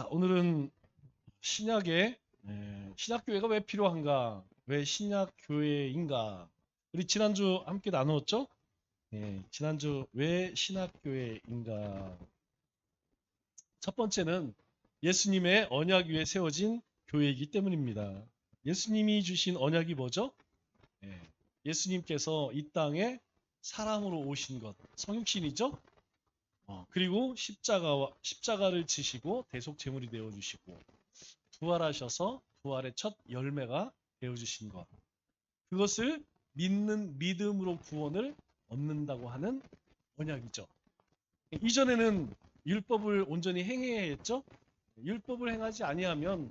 자, 오늘은 신약의 신약교회가 왜 필요한가? 왜 신약교회인가? 우리 지난주 함께 나누었죠? 지난주 왜 신약교회인가? 첫 번째는 예수님의 언약 위에 세워진 교회이기 때문입니다. 예수님이 주신 언약이 뭐죠? 예, 예수님께서 이 땅에 사람으로 오신 것, 성육신이죠? 그리고 십자가를 지시고 대속 제물이 되어 주시고 부활하셔서 부활의 첫 열매가 되어 주신 것. 그것을 믿는 믿음으로 구원을 얻는다고 하는 언약이죠. 이전에는 율법을 온전히 행해야 했죠. 율법을 행하지 아니하면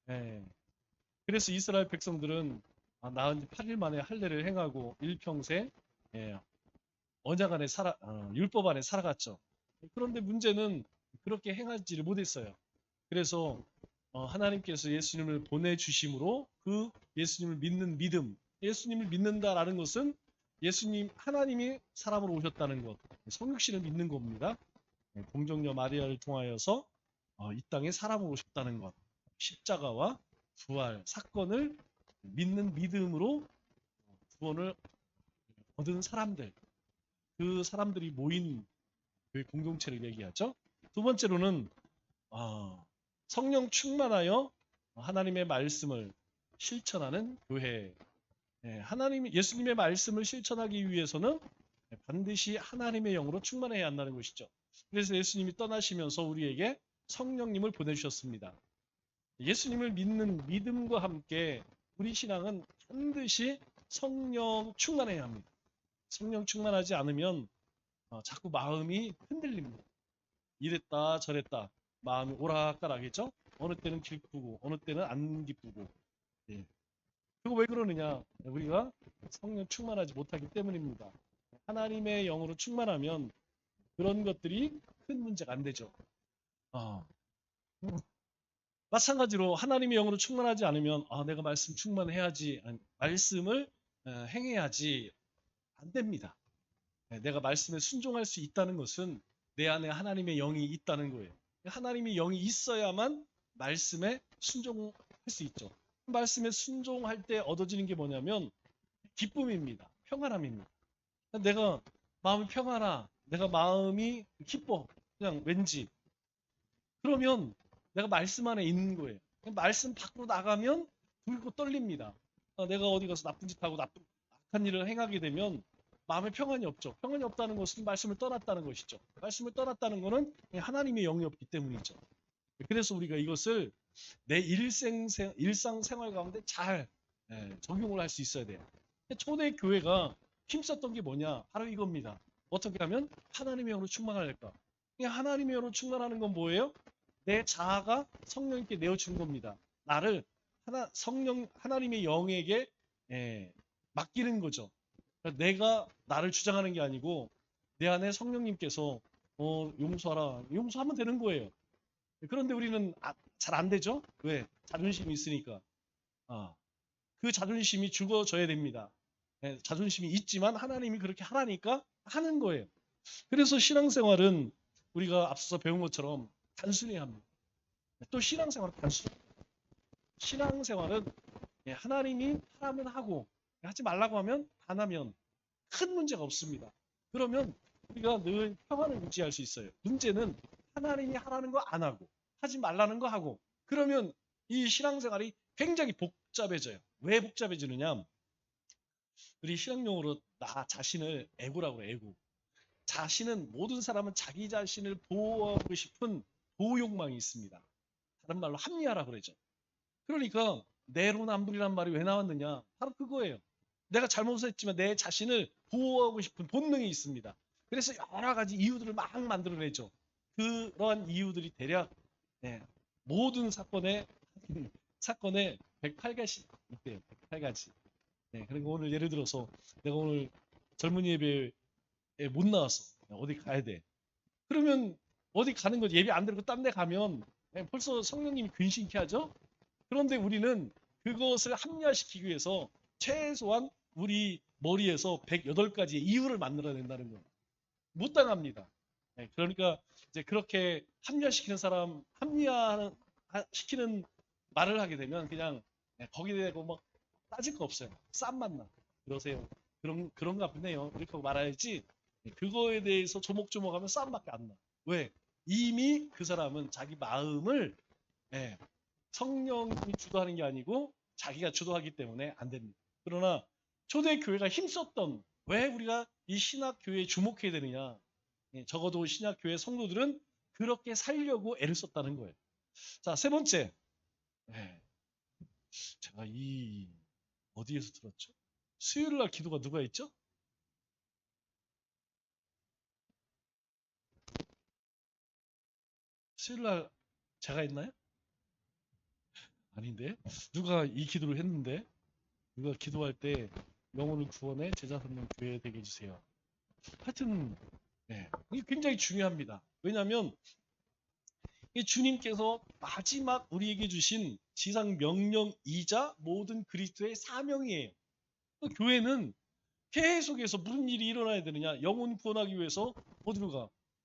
예, 그래서 이스라엘 백성들은 나은 지 8일 만에 할례를 행하고 일평생 예, 언약 안에 율법 안에 살아갔죠. 그런데 문제는 그렇게 행하지를 못했어요. 그래서 하나님께서 예수님을 보내주심으로 그 예수님을 믿는 믿음, 예수님을 믿는다라는 것은 예수님 하나님이 사람으로 오셨다는 것, 성육신을 믿는 겁니다. 동정녀 마리아를 통하여서 이 땅에 사람으로 오셨다는 것, 십자가와 부활 사건을 믿는 믿음으로 구원을 얻은 사람들, 그 사람들이 모인 그 공동체를 얘기하죠. 두 번째로는 성령 충만하여 하나님의 말씀을 실천하는 교회. 예수님의 말씀을 실천하기 위해서는 반드시 하나님의 영으로 충만해야 한다는 것이죠. 그래서 예수님이 떠나시면서 우리에게 성령님을 보내주셨습니다. 예수님을 믿는 믿음과 함께 우리 신앙은 반드시 성령 충만해야 합니다. 성령 충만하지 않으면 자꾸 마음이 흔들립니다. 이랬다 저랬다 마음이 오락가락이죠. 어느 때는 기쁘고 어느 때는 안 기쁘고. 예. 그거 왜 그러느냐? 우리가 성령 충만하지 못하기 때문입니다. 하나님의 영으로 충만하면 그런 것들이 큰 문제가 안 되죠. 아, 마찬가지로 하나님의 영으로 충만하지 않으면 내가 말씀 충만해야지, 말씀을 행해야지 안 됩니다. 내가 말씀에 순종할 수 있다는 것은 내 안에 하나님의 영이 있다는 거예요. 하나님의 영이 있어야만 말씀에 순종할 수 있죠. 말씀에 순종할 때 얻어지는 게 뭐냐면 기쁨입니다. 평안함입니다. 내가 마음이 평안하, 내가 마음이 기뻐, 그냥 왠지. 그러면 내가 말씀 안에 있는 거예요. 말씀 밖으로 나가면 들고 떨립니다. 내가 어디 가서 나쁜 짓 하고 악한 일을 행하게 되면 마음에 평안이 없죠. 평안이 없다는 것은 말씀을 떠났다는 것이죠. 말씀을 떠났다는 것은 하나님의 영이 없기 때문이죠. 그래서 우리가 이것을 내 일상생활 가운데 잘 적용을 할 수 있어야 돼요. 초대 교회가 힘썼던 게 뭐냐? 바로 이겁니다. 어떻게 하면 하나님의 영으로 충만할까? 하나님의 영으로 충만하는 건 뭐예요? 내 자아가 성령님께 내어주는 겁니다. 나를 하나님의 영에게 맡기는 거죠. 그러니까 내가 나를 주장하는 게 아니고 내 안에 성령님께서 용서하라. 용서하면 되는 거예요. 그런데 우리는 잘 안 되죠? 왜? 자존심이 있으니까. 그 자존심이 죽어져야 됩니다. 자존심이 있지만 하나님이 그렇게 하라니까 하는 거예요. 그래서 신앙생활은 우리가 앞서 배운 것처럼 단순히 합니다. 또 신앙생활은 단순히. 신앙생활은 하나님이 하라면 하고 하지 말라고 하면 안 하면 큰 문제가 없습니다. 그러면 우리가 늘 평안을 유지할 수 있어요. 문제는 하나님이 하라는 거 안 하고 하지 말라는 거 하고 그러면 이 신앙생활이 굉장히 복잡해져요. 왜 복잡해지느냐? 우리 신앙용어로 나 자신을 에고라고 그래요. 에고. 자신은 모든 사람은 자기 자신을 보호하고 싶은 보호욕망이 있습니다. 다른 말로 합리화라 그러죠. 그러니까 내로남불이란 말이 왜 나왔느냐? 바로 그거예요. 내가 잘못했지만 내 자신을 보호하고 싶은 본능이 있습니다. 그래서 여러 가지 이유들을 막 만들어내죠. 그러한 이유들이 대략 모든 사건에 108가지 있대요. 108가지. 그리고 오늘 예를 들어서 내가 오늘 젊은 예배에 못 나왔어. 어디 가야 돼. 그러면 어디 가는 거 예배 안 들고 딴 데 가면 벌써 성령님이 근심케 하죠. 그런데 우리는 그것을 합리화시키기 위해서 최소한 우리 머리에서 108가지의 이유를 만들어낸다는 거예요. 못 당합니다. 그러니까 이제 그렇게 합리화시키는 사람, 합리화시키는 말을 하게 되면 그냥 거기에 대고 뭐 따질 거 없어요. 싼 맛나. 그러세요. 그런가 보네요. 이렇게 말해야지. 그거에 대해서 조목조목하면 싼 맛밖에 안 나. 왜? 이미 그 사람은 자기 마음을 예, 성령이 주도하는 게 아니고 자기가 주도하기 때문에 안 됩니다. 그러나 초대교회가 힘썼던 왜 우리가 이 신학교회에 주목해야 되느냐? 적어도 신학교회 성도들은 그렇게 살려고 애를 썼다는 거예요. 자, 세 번째. 제가 이 어디에서 들었죠? 수요일 날 기도가 누가 있죠? 수요일 날 제가 했나요? 아닌데. 누가 이 기도를 했는데 누가 기도할 때 영혼을 구원해 제자 삼는 교회 되게 해주세요. 하여튼 이게 굉장히 중요합니다. 왜냐하면 이 주님께서 마지막 우리에게 주신 지상 명령이자 모든 그리스도의 사명이에요. 교회는 계속해서 무슨 일이 일어나야 되느냐? 영혼 구원하기 위해서 어디로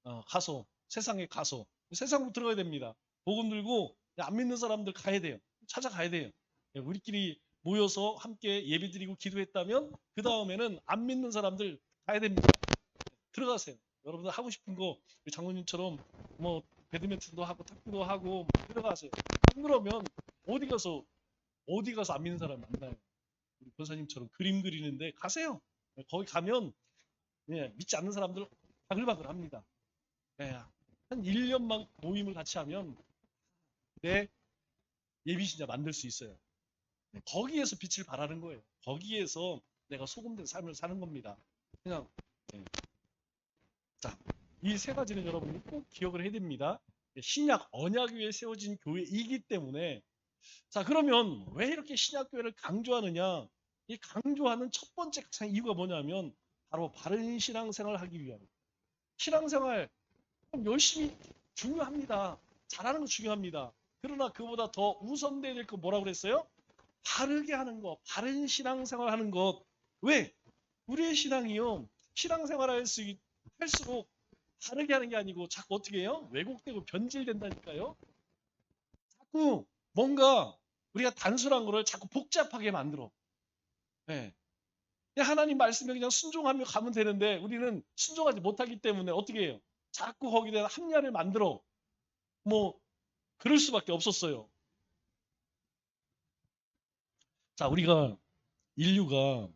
가? 가서 세상에 가서 세상으로 들어가야 됩니다. 복음 들고 안 믿는 사람들 가야 돼요. 찾아가야 돼요. 우리끼리 모여서 함께 예배드리고 기도했다면 그 다음에는 안 믿는 사람들 가야 됩니다. 들어가세요. 여러분들 하고 싶은 거 장로님처럼 뭐 배드민턴도 하고 탁구도 하고 들어가세요. 안 그러면 어디 가서 안 믿는 사람 만나요. 우리 권사님처럼 그림 그리는데 가세요. 거기 가면 믿지 않는 사람들 바글바글합니다. 한 1년만 모임을 같이 하면 내 예비신자 만들 수 있어요. 거기에서 빛을 발하는 거예요. 거기에서 내가 소금된 삶을 사는 겁니다. 그냥 자, 이 세 가지는 여러분이 꼭 기억을 해야 됩니다. 신약 언약 위에 세워진 교회이기 때문에 자, 그러면 왜 이렇게 신약 교회를 강조하느냐? 이 강조하는 첫 번째 이유가 뭐냐면 바로 바른 신앙생활을 하기 위함입니다. 신앙생활 열심히 중요합니다. 잘하는 거 중요합니다. 그러나 그보다 더 우선돼야 될 거 뭐라고 그랬어요? 바르게 하는 것, 바른 신앙생활 하는 것. 왜? 우리의 신앙이요. 신앙생활 할수록 바르게 하는 게 아니고 자꾸 어떻게 해요? 왜곡되고 변질된다니까요. 자꾸 뭔가 우리가 단순한 거를 자꾸 복잡하게 만들어. 네. 하나님 말씀에 그냥 순종하며 가면 되는데 우리는 순종하지 못하기 때문에 어떻게 해요? 자꾸 거기다 합리화를 만들어. 뭐 그럴 수밖에 없었어요. 자, 우리가 인류가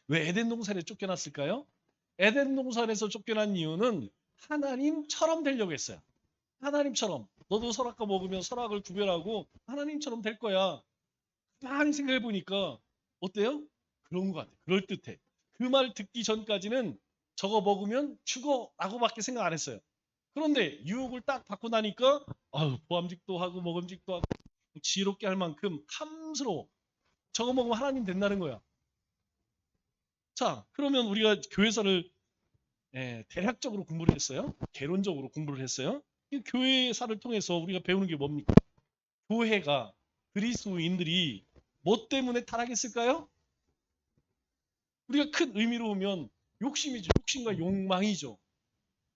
왜 에덴 동산에 쫓겨났을까요? 에덴 동산에서 쫓겨난 이유는 하나님처럼 되려고 했어요. 하나님처럼. 너도 선악과 먹으면 선악을 구별하고 하나님처럼 될 거야. 많이 생각해 보니까 어때요? 그런 것 같아. 그럴듯해. 그 말 듣기 전까지는 저거 먹으면 죽어라고밖에 생각 안 했어요. 그런데 유혹을 딱 받고 나니까 보암직도 하고 먹음직도 하고 지혜롭게 할 만큼 탐스러워. 저거 먹으면 하나님 된다는 거야. 자, 그러면 우리가 교회사를 대략적으로 공부를 했어요. 개론적으로 공부를 했어요. 이 교회사를 통해서 우리가 배우는 게 뭡니까? 교회가 그리스도인들이 뭐 때문에 타락했을까요? 우리가 큰 의미로 보면 욕심이죠. 욕심과 욕망이죠.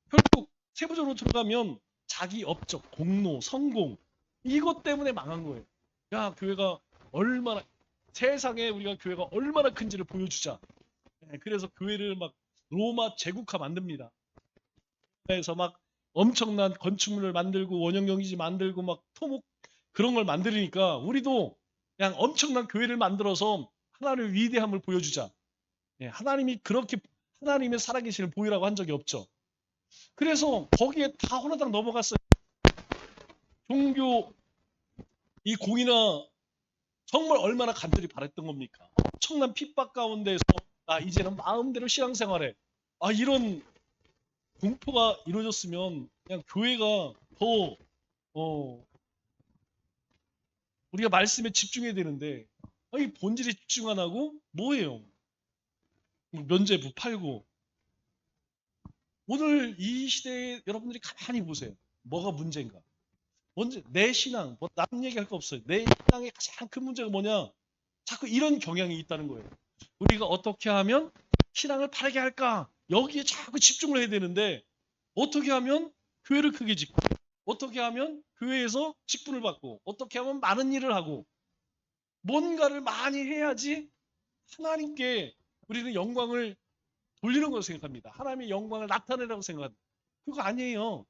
결국 세부적으로 들어가면 자기 업적, 공로, 성공 이것 때문에 망한 거예요. 야, 교회가 얼마나 세상에 우리가 교회가 얼마나 큰지를 보여주자. 그래서 교회를 막 로마 제국화 만듭니다. 그래서 막 엄청난 건축물을 만들고 원형경기지 만들고 막 토목 그런 걸 만들으니까 우리도 그냥 엄청난 교회를 만들어서 하나님의 위대함을 보여주자. 하나님이 그렇게 하나님의 살아계심을 보이라고 한 적이 없죠. 그래서 거기에 다 호나당 넘어갔어요. 종교 이 공이나 정말 얼마나 간절히 바랬던 겁니까? 엄청난 핍박 가운데서 이제는 마음대로 신앙생활해. 이런 공포가 이루어졌으면 그냥 교회가 더 우리가 말씀에 집중해야 되는데 이 본질에 집중 안 하고 뭐예요? 면죄부 팔고 오늘 이 시대에 여러분들이 가만히 보세요. 뭐가 문제인가? 먼저 내 신앙, 뭐 남 얘기할 거 없어요. 내 신앙의 가장 큰 문제가 뭐냐? 자꾸 이런 경향이 있다는 거예요. 우리가 어떻게 하면 신앙을 바르게 할까? 여기에 자꾸 집중을 해야 되는데 어떻게 하면 교회를 크게 짓고, 어떻게 하면 교회에서 직분을 받고, 어떻게 하면 많은 일을 하고, 뭔가를 많이 해야지 하나님께 우리는 영광을 돌리는 것을 생각합니다. 하나님의 영광을 나타내라고 생각합니다. 그거 아니에요.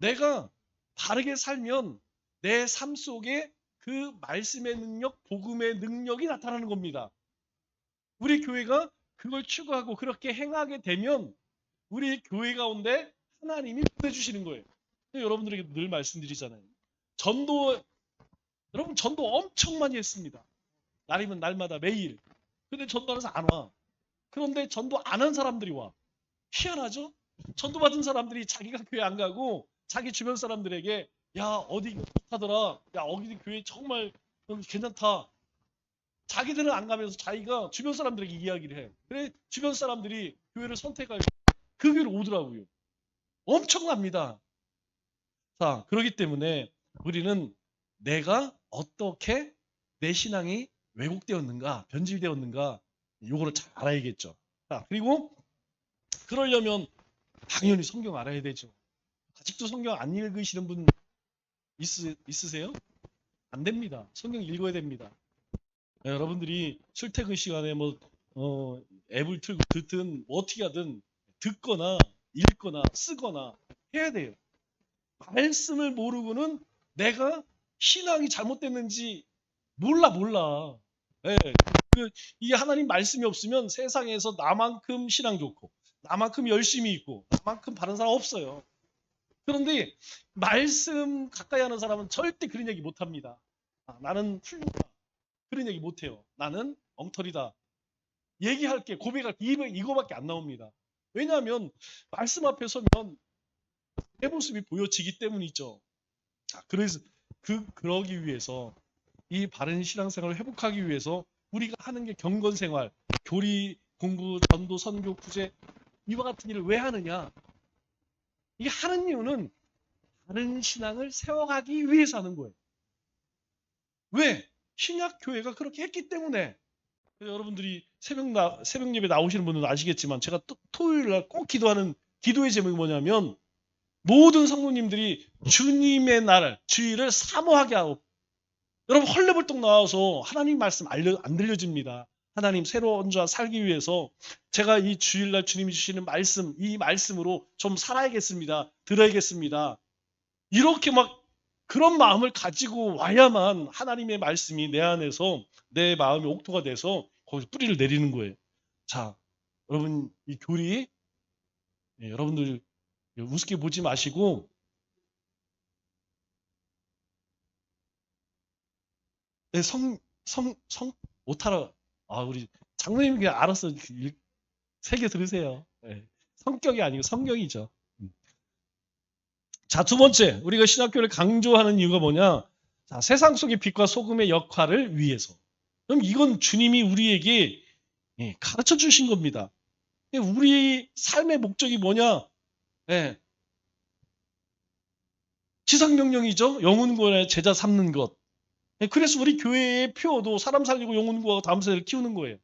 내가 바르게 살면 내 삶 속에 그 말씀의 능력, 복음의 능력이 나타나는 겁니다. 우리 교회가 그걸 추구하고 그렇게 행하게 되면 우리 교회 가운데 하나님이 보내주시는 거예요. 여러분들에게 늘 말씀드리잖아요. 전도, 여러분 전도 엄청 많이 했습니다. 날이면 날마다 매일. 근데 전도하는 사람 안 와. 그런데 전도 안 한 사람들이 와. 희한하죠? 전도 받은 사람들이 자기가 교회 안 가고 자기 주변 사람들에게 야 어디 좋다더라. 야 어디 교회 정말 괜찮다. 자기들은 안 가면서 자기가 주변 사람들에게 이야기를 해. 그래 주변 사람들이 교회를 선택하고 그 교회로 오더라고요. 엄청납니다. 자 그렇기 때문에 우리는 내가 어떻게 내 신앙이 왜곡되었는가 변질되었는가 요거를 잘 알아야겠죠. 자 그리고 그러려면 당연히 성경 알아야 되죠. 아직도 성경 안 읽으시는 분 있으세요? 안 됩니다. 성경 읽어야 됩니다. 여러분들이 출퇴근 시간에 앱을 틀고 듣든 어떻게 하든 듣거나 읽거나 쓰거나 해야 돼요. 말씀을 모르고는 내가 신앙이 잘못됐는지 몰라. 예, 이게 하나님 말씀이 없으면 세상에서 나만큼 신앙 좋고 나만큼 열심히 있고 나만큼 바른 사람 없어요. 그런데 말씀 가까이 하는 사람은 절대 그런 얘기 못합니다. 나는 훌륭하다. 그런 얘기 못해요. 나는 엉터리다. 얘기할 게 고백할 게 이거밖에 안 나옵니다. 왜냐하면 말씀 앞에 서면 내 모습이 보여지기 때문이죠. 그래서 그러기 위해서 이 바른 신앙생활을 회복하기 위해서 우리가 하는 게 경건생활, 교리, 공부, 전도, 선교, 구제 이와 같은 일을 왜 하느냐? 이게 하는 이유는 바른 신앙을 세워가기 위해서 하는 거예요. 왜? 신약 교회가 그렇게 했기 때문에. 여러분들이 새벽 예배 나오시는 분들은 아시겠지만 제가 토요일 날 꼭 기도하는 기도의 제목이 뭐냐면 모든 성도님들이 주님의 날, 주일을 사모하게 하고 여러분 헐레벌떡 나와서 하나님 말씀 안 들려집니다. 하나님 새로운 자 살기 위해서 제가 이 주일날 주님이 주시는 말씀, 이 말씀으로 좀 살아야겠습니다. 들어야겠습니다. 이렇게 막 그런 마음을 가지고 와야만 하나님의 말씀이 내 안에서 내 마음이 옥토가 돼서 거기서 뿌리를 내리는 거예요. 자, 여러분 이 교리 여러분들 우습게 보지 마시고 오타라 우리 장로님 그냥 알아서 새겨 들으세요. 성격이 아니고 성경이죠. 자, 두 번째 우리가 신학교를 강조하는 이유가 뭐냐? 자, 세상 속의 빛과 소금의 역할을 위해서. 그럼 이건 주님이 우리에게 가르쳐 주신 겁니다. 우리 삶의 목적이 뭐냐? 지상명령이죠. 영혼구원의 제자 삼는 것. 그래서 우리 교회의 표어도 사람 살리고 영혼구하고 다음 세대를 키우는 거예요.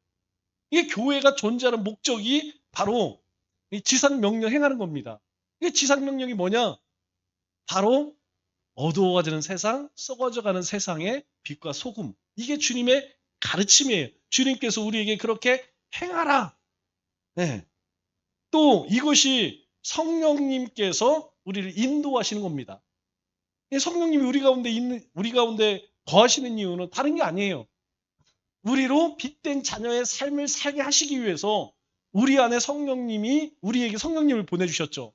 이게 교회가 존재하는 목적이 바로 지상명령 행하는 겁니다. 이게 지상명령이 뭐냐? 바로 어두워지는 세상, 썩어져가는 세상의 빛과 소금. 이게 주님의 가르침이에요. 주님께서 우리에게 그렇게 행하라. 또 이것이 성령님께서 우리를 인도하시는 겁니다. 성령님이 우리 가운데 거하시는 이유는 다른 게 아니에요. 우리로 빛된 자녀의 삶을 살게 하시기 위해서 우리 안에 성령님이 우리에게 성령님을 보내주셨죠.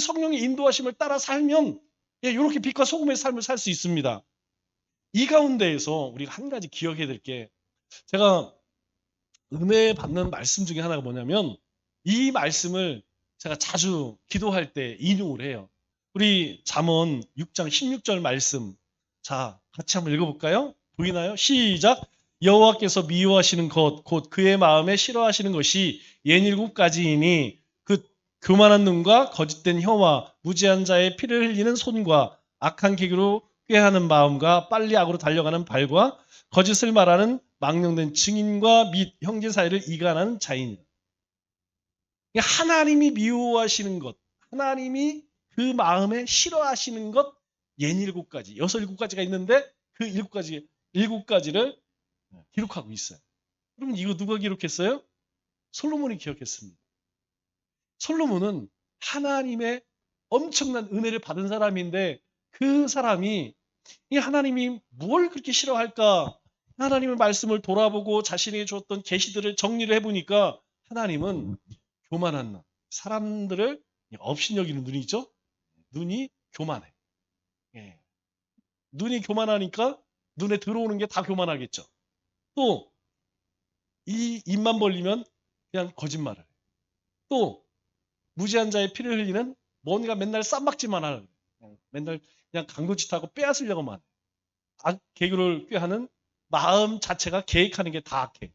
성령의 인도하심을 따라 살면 이렇게 빛과 소금의 삶을 살 수 있습니다. 이 가운데에서 우리가 한 가지 기억해야 될 게 제가 은혜 받는 말씀 중에 하나가 뭐냐면 이 말씀을 제가 자주 기도할 때 인용을 해요. 우리 잠언 6장 16절 말씀 자 같이 한번 읽어볼까요? 보이나요? 시작! 여호와께서 미워하시는 것 곧 그의 마음에 싫어하시는 것이 67가지이니 그 교만한 눈과 거짓된 혀와 무지한 자의 피를 흘리는 손과 악한 계기로 꾀하는 마음과 빨리 악으로 달려가는 발과 거짓을 말하는 망령된 증인과 및 형제 사이를 이간하는 자이니라. 하나님이 미워하시는 것, 하나님이 그 마음에 싫어하시는 것 일곱 가지, 일곱 가지가 있는데 그 일곱 가지를 기록하고 있어요. 그럼 이거 누가 기록했어요? 솔로몬이 기억했습니다. 솔로몬은 하나님의 엄청난 은혜를 받은 사람인데 그 사람이 이 하나님이 뭘 그렇게 싫어할까? 하나님의 말씀을 돌아보고 자신에게 주었던 계시들을 정리를 해보니까 하나님은 교만한 나, 사람들을 업신여기는 눈이죠. 눈이 교만해. 예. 눈이 교만하니까 눈에 들어오는 게 다 교만하겠죠. 또 이 입만 벌리면 그냥 거짓말을. 또 무지한 자의 피를 흘리는 뭔가 맨날 쌈박질만 하는, 맨날 그냥 강도짓하고 빼앗으려고만 계교를 꾀하는 마음 자체가 계획하는 게 다 악해.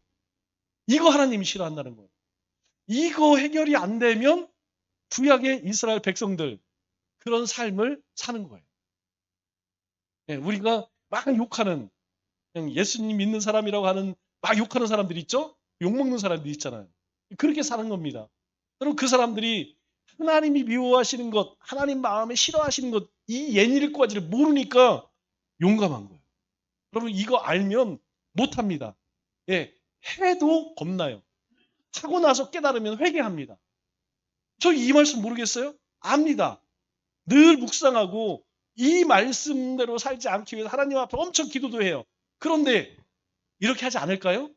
이거 하나님이 싫어한다는 거예요. 이거 해결이 안 되면 구약의 이스라엘 백성들 그런 삶을 사는 거예요. 우리가 막 욕하는, 그냥 예수님 믿는 사람이라고 하는 막 욕하는 사람들이 있죠? 욕먹는 사람들이 있잖아요. 그렇게 사는 겁니다. 여러분, 그 사람들이 하나님이 미워하시는 것, 하나님 마음에 싫어하시는 것, 이 일곱가지를 모르니까 용감한 거예요. 여러분, 이거 알면 못합니다. 해도 겁나요. 하고 나서 깨달으면 회개합니다. 저 이 말씀 모르겠어요? 압니다. 늘 묵상하고 이 말씀대로 살지 않기 위해서 하나님 앞에 엄청 기도도 해요. 그런데 이렇게 하지 않을까요?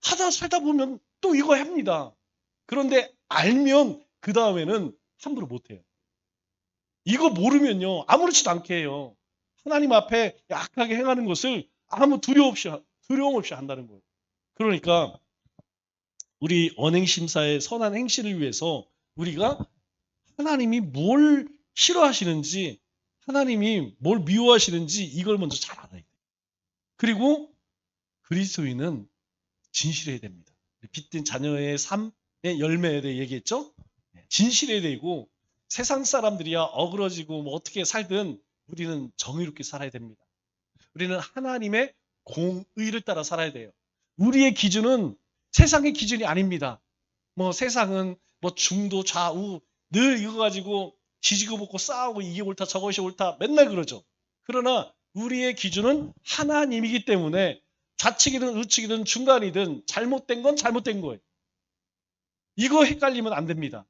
하다 살다 보면 또 이거 합니다. 그런데 알면 그 다음에는 함부로 못해요. 이거 모르면요 아무렇지도 않게 해요. 하나님 앞에 약하게 행하는 것을 아무 두려움 없이 한다는 거예요. 그러니까 우리 언행심사의 선한 행실을 위해서 우리가 하나님이 뭘 싫어하시는지, 하나님이 뭘 미워하시는지 이걸 먼저 잘 알아야 돼요. 그리고 그리스도인은 진실해야 됩니다. 빛된 자녀의 삶의 열매에 대해 얘기했죠. 진실해야 되고 세상 사람들이야 어그러지고 뭐 어떻게 살든 우리는 정의롭게 살아야 됩니다. 우리는 하나님의 공의를 따라 살아야 돼요. 우리의 기준은 세상의 기준이 아닙니다. 뭐 세상은 뭐 중도 좌우 늘 이거 가지고 지지고 볶고 싸우고 이게 옳다 저것이 옳다 맨날 그러죠. 그러나 우리의 기준은 하나님이기 때문에 좌측이든 우측이든 중간이든 잘못된 건 잘못된 거예요. 이거 헷갈리면 안 됩니다.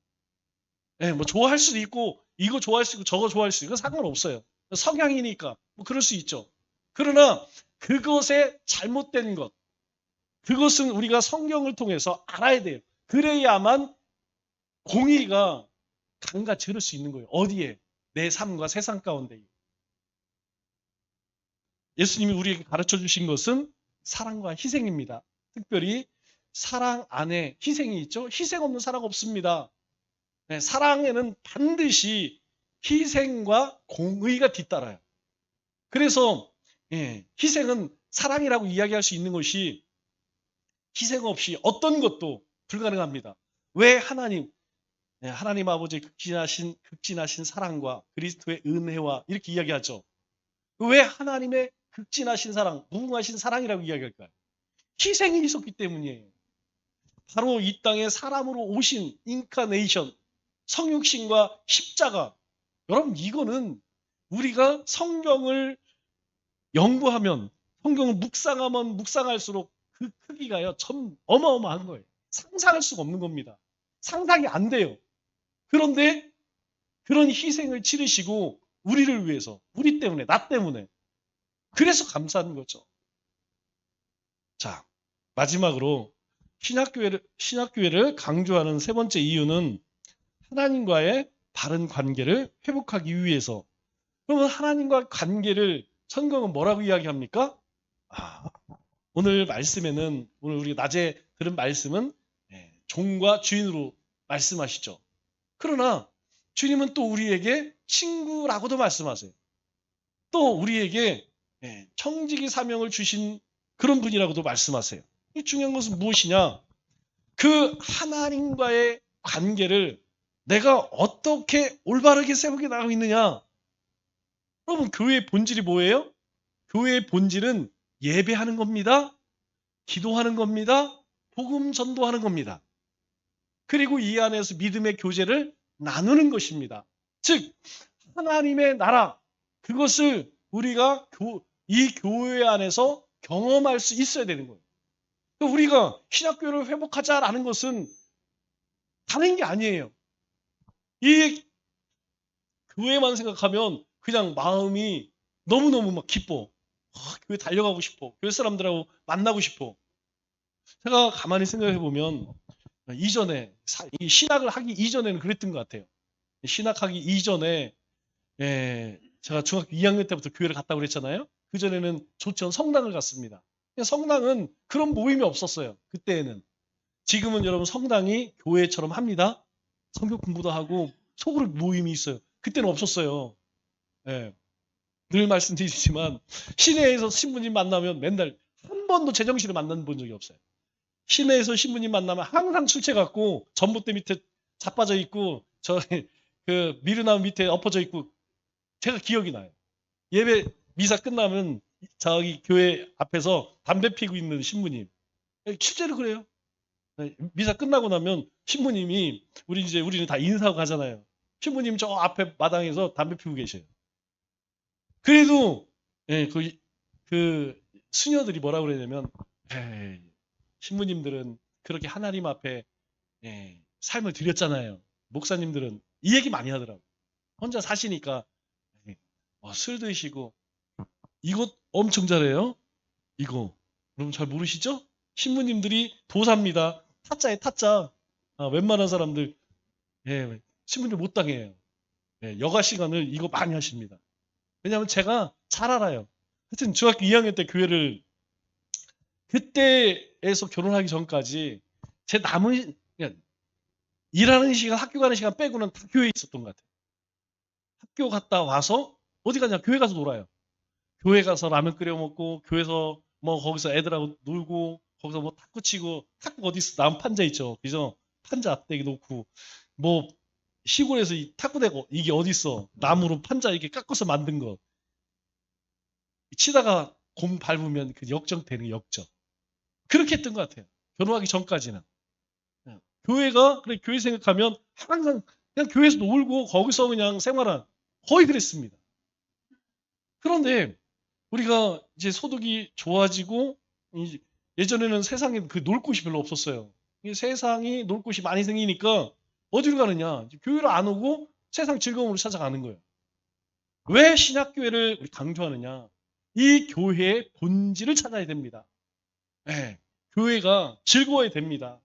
뭐 좋아할 수도 있고 이거 좋아할 수 있고 저거 좋아할 수 있고 상관없어요. 성향이니까 뭐 그럴 수 있죠. 그러나 그것의 잘못된 것, 그것은 우리가 성경을 통해서 알아야 돼요. 그래야만 공의가 강같이 흐를 수 있는 거예요. 어디에? 내 삶과 세상 가운데. 예수님이 우리에게 가르쳐 주신 것은 사랑과 희생입니다. 특별히 사랑 안에 희생이 있죠. 희생 없는 사랑 없습니다. 사랑에는 반드시 희생과 공의가 뒤따라요. 그래서 희생은 사랑이라고 이야기할 수 있는 것이 희생 없이 어떤 것도 불가능합니다. 왜 하나님 아버지의 극진하신 사랑과 그리스도의 은혜와 이렇게 이야기하죠. 왜 하나님의 극진하신 사랑, 무궁하신 사랑이라고 이야기할까요? 희생이 있었기 때문이에요. 바로 이 땅에 사람으로 오신 인카네이션, 성육신과 십자가. 여러분, 이거는 우리가 성경을 연구하면, 성경을 묵상하면 묵상할수록 그 크기가요 참 어마어마한 거예요. 상상할 수가 없는 겁니다. 상상이 안 돼요. 그런데 그런 희생을 치르시고 우리를 위해서, 우리 때문에, 나 때문에. 그래서 감사한 거죠. 자, 마지막으로 신학교회를 강조하는 세 번째 이유는 하나님과의 바른 관계를 회복하기 위해서. 그러면 하나님과 관계를 성경은 뭐라고 이야기합니까? 오늘 말씀에는, 오늘 우리 낮에 들은 말씀은 종과 주인으로 말씀하시죠. 그러나 주님은 또 우리에게 친구라고도 말씀하세요. 또 우리에게 청지기 사명을 주신 그런 분이라고도 말씀하세요. 이 중요한 것은 무엇이냐? 그 하나님과의 관계를 내가 어떻게 올바르게 세우게 나가고 있느냐? 여러분, 교회의 본질이 뭐예요? 교회의 본질은 예배하는 겁니다. 기도하는 겁니다. 복음 전도하는 겁니다. 그리고 이 안에서 믿음의 교제를 나누는 것입니다. 즉 하나님의 나라 그것을 우리가 이 교회 안에서 경험할 수 있어야 되는 거예요. 우리가 신학교를 회복하자라는 것은 다른 게 아니에요. 이 교회만 생각하면 그냥 마음이 너무너무 막 기뻐. 교회 달려가고 싶어. 교회 사람들하고 만나고 싶어. 제가 가만히 생각해 보면 이전에 이 신학을 하기 이전에는 그랬던 것 같아요. 신학하기 이전에 제가 중학교 2학년 때부터 교회를 갔다고 그랬잖아요. 그전에는 조천 성당을 갔습니다. 성당은 그런 모임이 없었어요. 그때에는. 지금은 여러분 성당이 교회처럼 합니다. 성경 공부도 하고 속으로 모임이 있어요. 그때는 없었어요. 예. 늘 말씀드리지만 시내에서 신부님 만나면 맨날 한 번도 제정신을 만난 본 적이 없어요. 시내에서 신부님 만나면 항상 술 취해갖고 전봇대 밑에 자빠져 있고 저 그 미르나무 밑에 엎어져 있고 제가 기억이 나요. 예배 미사 끝나면 저기 교회 앞에서 담배 피고 있는 신부님 실제로 그래요. 미사 끝나고 나면 신부님이 우리는 다 인사하고 가잖아요. 신부님 저 앞에 마당에서 담배 피우고 계셔요. 그래도 그 수녀들이 뭐라 그러냐면 신부님들은 그렇게 하나님 앞에 삶을 드렸잖아요. 목사님들은 이 얘기 많이 하더라고. 혼자 사시니까 술 드시고 이것 엄청 잘해요. 이거 여러분 잘 모르시죠? 신부님들이 도사입니다. 타짜에 타짜. 웬만한 사람들 신부님 못 당해요. 여가 시간을 이거 많이 하십니다. 왜냐하면 제가 잘 알아요. 하여튼 중학교 2학년 때 교회를 그때에서 결혼하기 전까지 제 남은 그냥 일하는 시간, 학교 가는 시간 빼고는 다 교회에 있었던 것 같아요. 학교 갔다 와서 어디 가냐? 교회 가서 놀아요. 교회 가서 라면 끓여 먹고 교회에서 뭐 거기서 애들하고 놀고 거기서 뭐 탁구 치고 탁구 어디 있어? 남 판자 있죠. 그죠? 판자 앞대기 놓고 뭐 시골에서 이 탁구대고 이게 어디 있어? 나무로 판자 이렇게 깎아서 만든 거 치다가 공 밟으면 그 역정되는 역정. 그렇게 했던 것 같아요. 결혼하기 전까지는. 교회가 그래 교회 생각하면 항상 그냥 교회에서 놀고 거기서 그냥 생활한 거의 그랬습니다. 그런데 우리가 이제 소득이 좋아지고 예전에는 세상에 그 놀 곳이 별로 없었어요. 세상이 놀 곳이 많이 생기니까 어디로 가느냐? 교회를 안 오고 세상 즐거움으로 찾아가는 거예요. 왜 신학교회를 강조하느냐? 이 교회의 본질을 찾아야 됩니다. 네, 교회가 즐거워야 됩니다.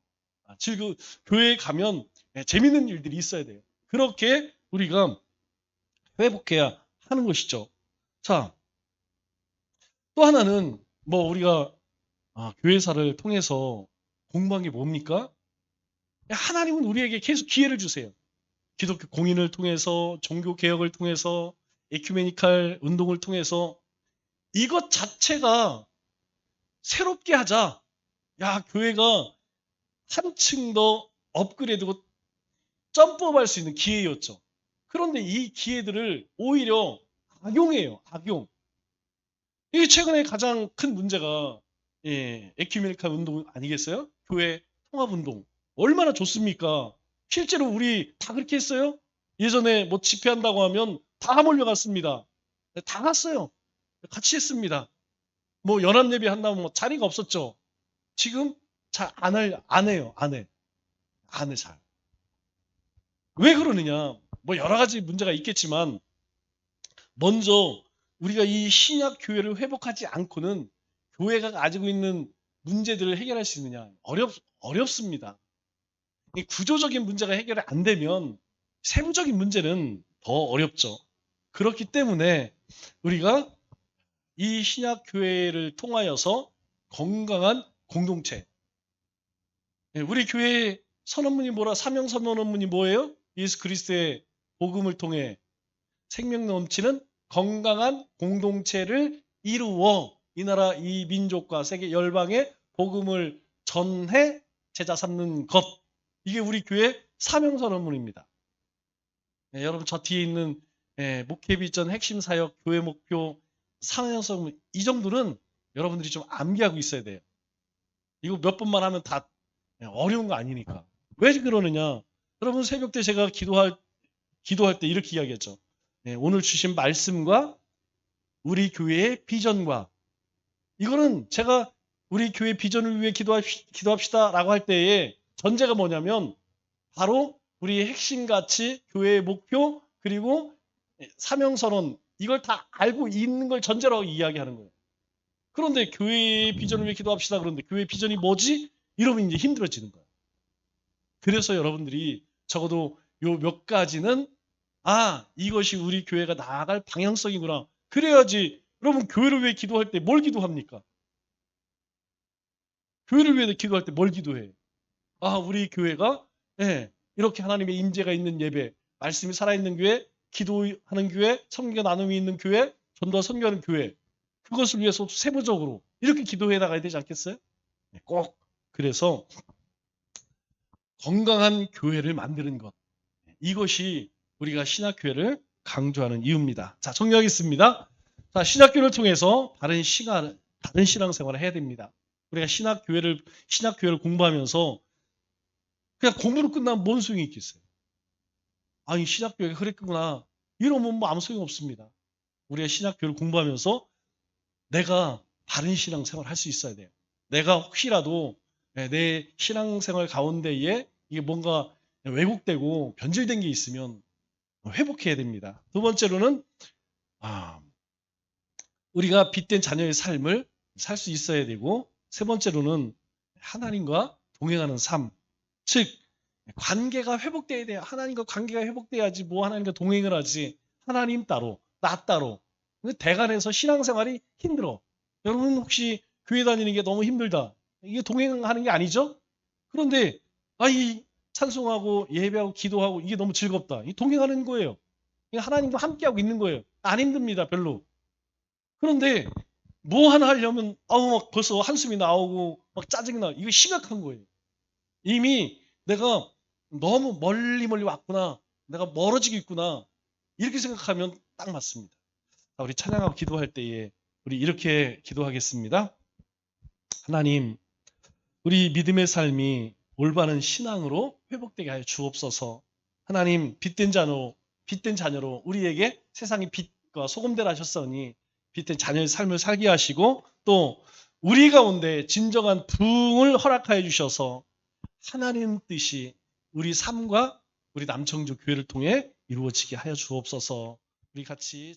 교회에 가면 재밌는 일들이 있어야 돼요. 그렇게 우리가 회복해야 하는 것이죠. 자, 또 하나는 뭐 우리가 교회사를 통해서 공부한 게 뭡니까? 하나님은 우리에게 계속 기회를 주세요. 기독교 공인을 통해서 종교 개혁을 통해서 에큐메니칼 운동을 통해서 이것 자체가 새롭게 하자. 야, 교회가 한층 더 업그레이드고 점프업할 수 있는 기회였죠. 그런데 이 기회들을 오히려 악용해요. 악용. 이게 최근에 가장 큰 문제가 에큐메니칼 운동 아니겠어요? 교회 통합 운동. 얼마나 좋습니까? 실제로 우리 다 그렇게 했어요? 예전에 뭐 집회한다고 하면 다 몰려갔습니다. 다 갔어요. 같이 했습니다. 뭐 연합 예배 한다면 뭐 자리가 없었죠. 지금 잘 안 해요. 안 해. 안 해, 잘. 왜 그러느냐? 뭐 여러 가지 문제가 있겠지만 먼저 우리가 이 신약 교회를 회복하지 않고는 교회가 가지고 있는 문제들을 해결할 수 있느냐? 어렵습니다. 이 구조적인 문제가 해결이 안 되면 세부적인 문제는 더 어렵죠. 그렇기 때문에 우리가 이 신약 교회를 통하여서 건강한 공동체. 우리 교회 선언문이 뭐라 사명 선언문이 뭐예요? 예수 그리스도의 복음을 통해 생명 넘치는 건강한 공동체를 이루어 이 나라 이 민족과 세계 열방에 복음을 전해 제자 삼는 것. 이게 우리 교회 사명 선언문입니다. 여러분 저 뒤에 있는 목회 비전 핵심 사역 교회 목표 사명 선언문 이 정도는 여러분들이 좀 암기하고 있어야 돼요. 이거 몇 번만 하면 다 어려운 거 아니니까. 왜 그러느냐? 여러분 새벽 때 제가 기도할 기도할 때 이렇게 이야기했죠. 오늘 주신 말씀과 우리 교회의 비전과 이거는 제가 우리 교회 비전을 위해 기도합시다라고 할 때에 전제가 뭐냐면 바로 우리의 핵심 가치, 교회의 목표 그리고 사명선언 이걸 다 알고 있는 걸 전제로 이야기하는 거예요. 그런데 교회의 비전을 위해 기도합시다 그러는데 교회의 비전이 뭐지? 이러면 이제 힘들어지는 거예요. 그래서 여러분들이 적어도 요 몇 가지는 이것이 우리 교회가 나아갈 방향성이구나. 그래야지 여러분 교회를 위해 기도할 때 뭘 기도합니까? 교회를 위해 기도할 때 뭘 기도해? 우리 교회가 이렇게 하나님의 임재가 있는 예배, 말씀이 살아있는 교회, 기도하는 교회, 성경 나눔이 있는 교회, 전도와 선교하는 교회 그것을 위해서 세부적으로 이렇게 기도해 나가야 되지 않겠어요? 꼭 그래서 건강한 교회를 만드는 것 이것이 우리가 신학교회를 강조하는 이유입니다. 자, 정리하겠습니다. 자, 신학교를 통해서 다른 신앙생활을 해야 됩니다. 우리가 신학교회를 공부하면서 그냥 공부로 끝나면 뭔 소용이 있겠어요? 신학교회가 그랬구나. 이러면 뭐 아무 소용 없습니다. 우리가 신학교를 공부하면서 내가 바른 신앙생활을 할 수 있어야 돼요. 내가 혹시라도 내 신앙생활 가운데에 이게 뭔가 왜곡되고 변질된 게 있으면 회복해야 됩니다. 두 번째로는 우리가 빛된 자녀의 삶을 살 수 있어야 되고 세 번째로는 하나님과 동행하는 삶, 즉 관계가 회복돼야 돼요. 하나님과 관계가 회복돼야지 뭐 하나님과 동행을 하지. 하나님 따로, 나 따로. 대간해서 신앙생활이 힘들어. 여러분 혹시 교회 다니는 게 너무 힘들다. 이게 동행하는 게 아니죠? 그런데 이 찬송하고 예배하고 기도하고 이게 너무 즐겁다. 이 동행하는 거예요. 하나님과 함께하고 있는 거예요. 안 힘듭니다. 별로. 그런데 뭐 하나 하려면 막 벌써 한숨이 나오고 막 짜증이 나. 이거 심각한 거예요. 이미 내가 너무 멀리 왔구나. 내가 멀어지고 있구나. 이렇게 생각하면 딱 맞습니다. 우리 찬양하고 기도할 때에 우리 이렇게 기도하겠습니다. 하나님, 우리 믿음의 삶이 올바른 신앙으로 회복되게 하여 주옵소서. 하나님, 빛된 자녀로 우리에게 세상의 빛과 소금되라 하셨으니 빛된 자녀의 삶을 살게 하시고 또 우리 가운데 진정한 부흥을 허락하여 주셔서 하나님 뜻이 우리 삶과 우리 남청주 교회를 통해 이루어지게 하여 주옵소서. 우리 같이